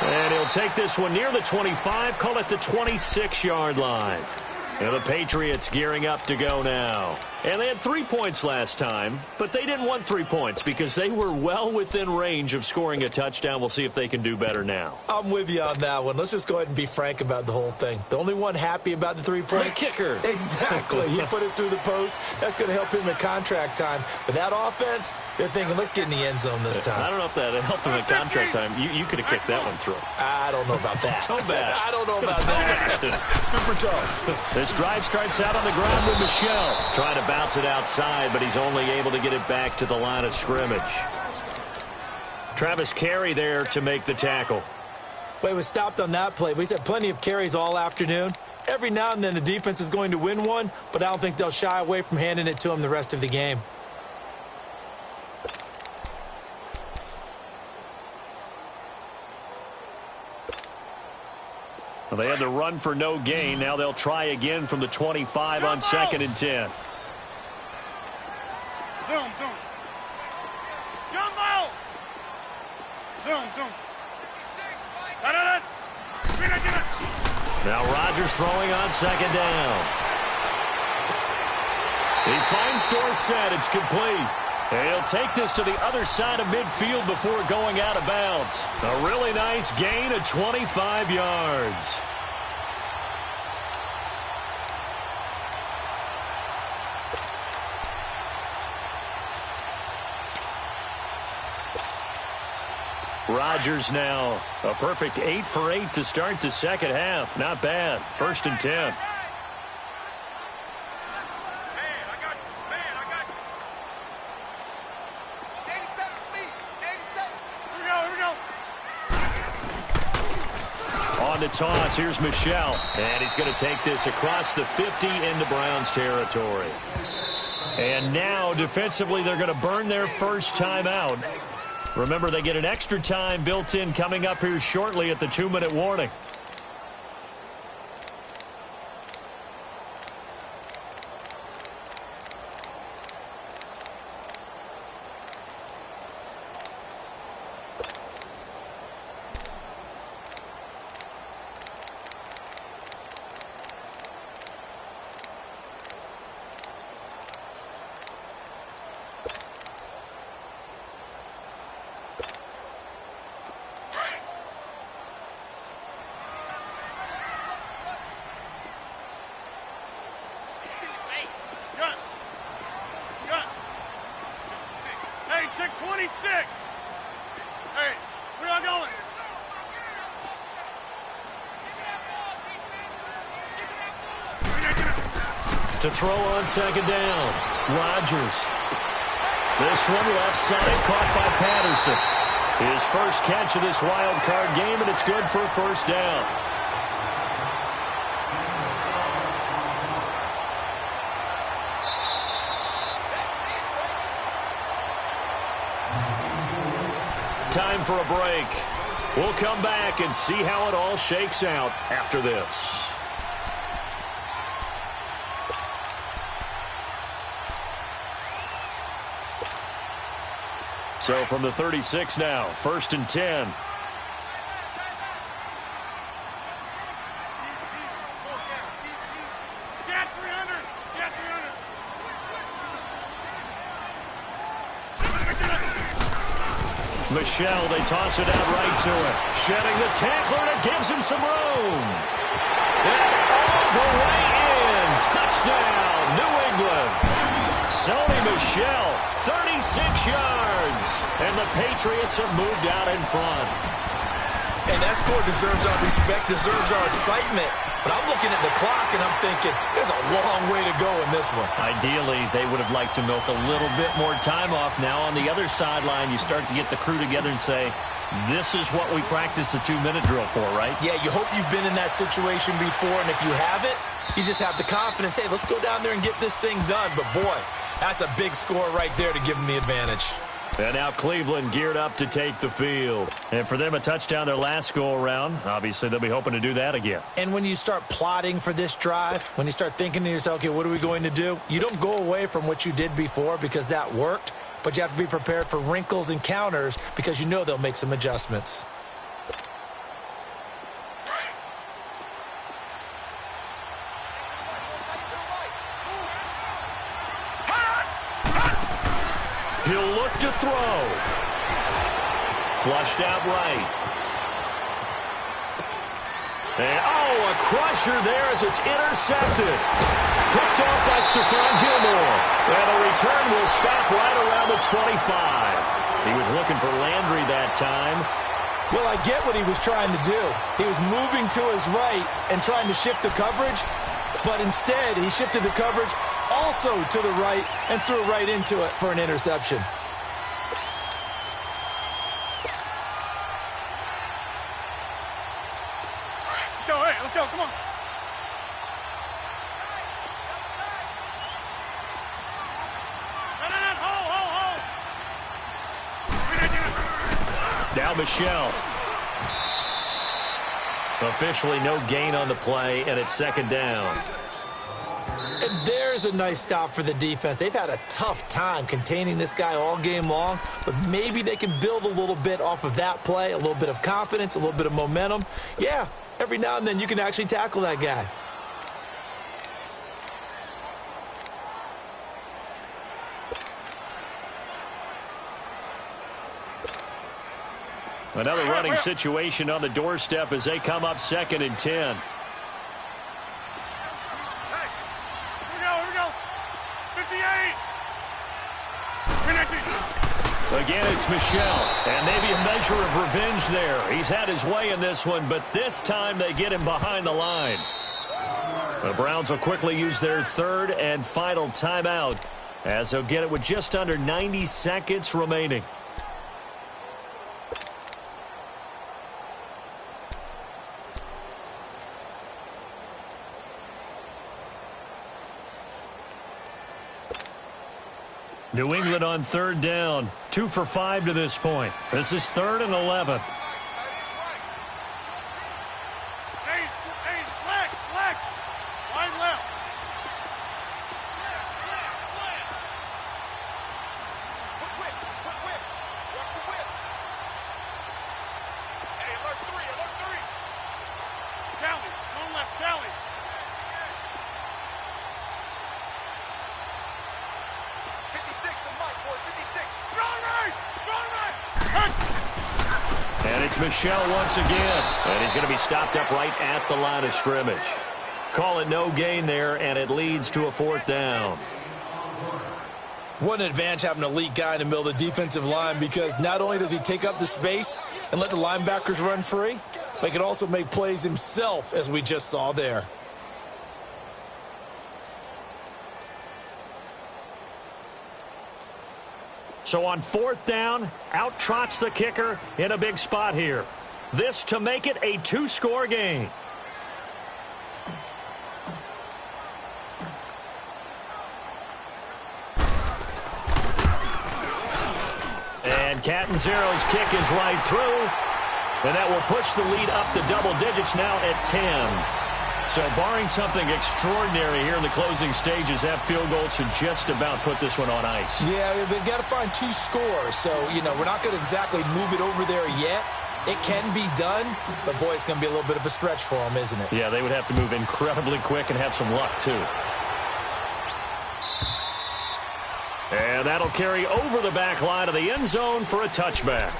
Speaker 2: And he'll take this one near the 25, call it the 26-yard line. And the Patriots gearing up to go now. And they had 3 points last time, but they didn't want 3 points because they were well within range of scoring a touchdown. We'll see if they can do better now.
Speaker 3: I'm with you on that one. Let's just go ahead and be frank about the whole thing. The only one happy about the 3-point?
Speaker 2: The kicker.
Speaker 3: Exactly. He put it through the post. That's going to help him in contract time. But that offense, they're thinking, let's get in the end zone this time.
Speaker 2: I don't know if that helped him in contract time. You could have kicked that one through.
Speaker 3: I don't know about that.
Speaker 2: Toe bash.
Speaker 3: I don't know about that. Super tough.
Speaker 2: This drive starts out on the ground with Michel. Trying to bounce it outside, but he's only able to get it back to the line of scrimmage. Travis Carey there to make the tackle.
Speaker 3: Well, he was stopped on that play, but he's had plenty of carries all afternoon. Every now and then the defense is going to win one, but I don't think they'll shy away from handing it to him the rest of the game.
Speaker 2: Well, they had the run for no gain. Now they'll try again from the 25 on 2nd and 10.
Speaker 4: Zoom. Jump out. Zoom.
Speaker 2: Now Rodgers throwing on 2nd down. He finds Dorsett. It's complete. And he'll take this to the other side of midfield before going out of bounds. A really nice gain of 25 yards. Rodgers now a perfect 8 for 8 to start the second half. Not bad. 1st and 10.
Speaker 4: Man, I got you. 87 feet. 87. Here we go.
Speaker 2: On the toss, here's Michel. And he's going to take this across the 50 into Browns territory. And now, defensively, they're going to burn their first timeout. Remember, they get an extra time built in coming up here shortly at the 2-minute warning.
Speaker 4: Hey, check 26. Hey, where y'all going?
Speaker 2: To throw on 2nd down, Rodgers. This one left side caught by Patterson. His first catch of this wild card game, and it's good for a 1st down. Time for a break. We'll come back and see how it all shakes out after this. So from the 36 now, 1st and 10.
Speaker 4: Get 300. Get 300.
Speaker 2: Michel, they toss it out right to him. Shedding the tackler, and it gives him some room. And all the way in. Touchdown, New England. Sony Michel, 36 yards. And the Patriots have moved out in front.
Speaker 3: And that score deserves our respect, deserves our excitement. But I'm looking at the clock, and I'm thinking, there's a long way to go in this one.
Speaker 2: Ideally, they would have liked to milk a little bit more time off. Now on the other sideline, you start to get the crew together and say, this is what we practiced the 2-minute drill for, right?
Speaker 3: Yeah, you hope you've been in that situation before, and if you haven't, you just have the confidence, hey, let's go down there and get this thing done. But, boy, that's a big score right there to give them the advantage.
Speaker 2: And now Cleveland geared up to take the field. And for them, a touchdown their last go-around. Obviously, they'll be hoping to do that again.
Speaker 3: And when you start plotting for this drive, when you start thinking to yourself, okay, what are we going to do? You don't go away from what you did before because that worked, but you have to be prepared for wrinkles and counters because you know they'll make some adjustments.
Speaker 2: He'll look to throw. Flushed out right. And, a crusher there as it's intercepted. Picked off by Stephon Gilmore. And the return will stop right around the 25. He was looking for Landry that time.
Speaker 3: Well, I get what he was trying to do. He was moving to his right and trying to shift the coverage, but instead he shifted the coverage also to the right and threw right into it for an interception.
Speaker 4: Let's go, hey, let's go, come on.
Speaker 2: Now Michelle. Officially no gain on the play, and it's second down.
Speaker 3: And there's a nice stop for the defense. They've had a tough time containing this guy all game long, but maybe they can build a little bit off of that play, a little bit of confidence, a little bit of momentum. Yeah, every now and then you can actually tackle that guy.
Speaker 2: Another running situation on the doorstep as they come up 2nd and 10.
Speaker 4: Hey, here we go. 58.
Speaker 2: Again, it's Michelle, and maybe a measure of revenge there. He's had his way in this one, but this time they get him behind the line. The Browns will quickly use their 3rd and final timeout as they'll get it with just under 90 seconds remaining. New England on 3rd down. 2 for 5 to this point. This is 3rd and 11.
Speaker 4: Flex. Wide left. Put whip. Watch the whip. Hey, alert 3. Tally, on left, tally. 56, the mic, boy, 56. Strong right.
Speaker 2: And it's Michelle once again. And he's going to be stopped up right at the line of scrimmage. Call it no gain there, and it leads to a 4th down.
Speaker 3: What an advantage having an elite guy in the middle of the defensive line, because not only does he take up the space and let the linebackers run free, but he can also make plays himself, as we just saw there.
Speaker 2: So on 4th down, out trots the kicker in a big spot here. This to make it a 2-score game. And Catanzero's kick is right through. And that will push the lead up to double digits now at 10. So barring something extraordinary here in the closing stages, that field goal should just about put this one on ice.
Speaker 3: Yeah, we've got to find 2 scores. So, we're not going to exactly move it over there yet. It can be done, but, boy, it's going to be a little bit of a stretch for them, isn't it?
Speaker 2: Yeah, they would have to move incredibly quick and have some luck, too. And that'll carry over the back line of the end zone for a touchback.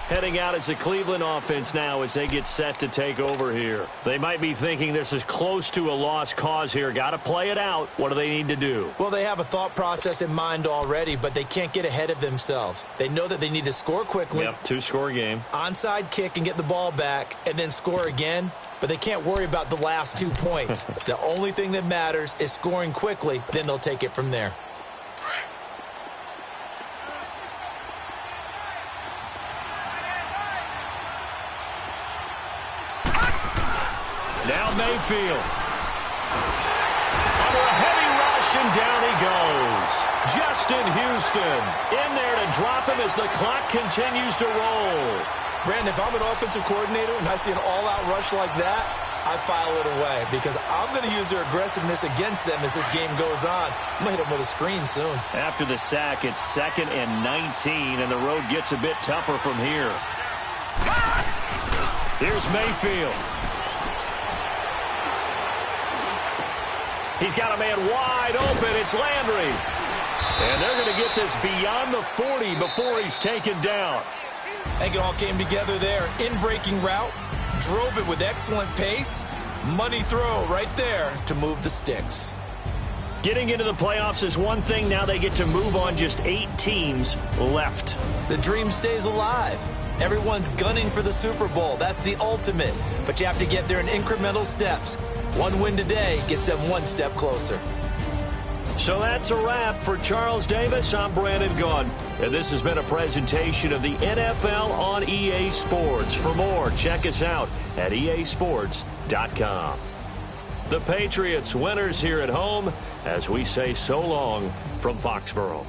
Speaker 2: Heading out as the Cleveland offense now as they get set to take over here. They might be thinking this is close to a lost cause here. Got to play it out. What do they need to do?
Speaker 3: Well, they have a thought process in mind already, but they can't get ahead of themselves. They know that they need to score quickly.
Speaker 2: Yep, 2-score game.
Speaker 3: Onside kick and get the ball back and then score again. But they can't worry about the last 2 points. The only thing that matters is scoring quickly. Then they'll take it from there.
Speaker 2: Now Mayfield. Under a heavy rush, and down he goes. Justin Houston in there to drop him as the clock continues to roll.
Speaker 3: Brandon, if I'm an offensive coordinator and I see an all-out rush like that, I file it away because I'm going to use their aggressiveness against them as this game goes on. I'm going to hit them with a screen soon.
Speaker 2: After the sack, it's 2nd and 19, and the road gets a bit tougher from here. Here's Mayfield. He's got a man wide open. It's Landry. And they're going to get this beyond the 40 before he's taken down.
Speaker 3: I think it all came together there. In-breaking route. Drove it with excellent pace. Money throw right there to move the sticks.
Speaker 2: Getting into the playoffs is one thing. Now they get to move on. Just 8 teams left.
Speaker 3: The dream stays alive. Everyone's gunning for the Super Bowl. That's the ultimate. But you have to get there in incremental steps. One win today gets them 1 step closer.
Speaker 2: So that's a wrap for Charles Davis. I'm Brandon Gunn. And this has been a presentation of the NFL on EA Sports. For more, check us out at easports.com. The Patriots winners here at home as we say so long from Foxborough.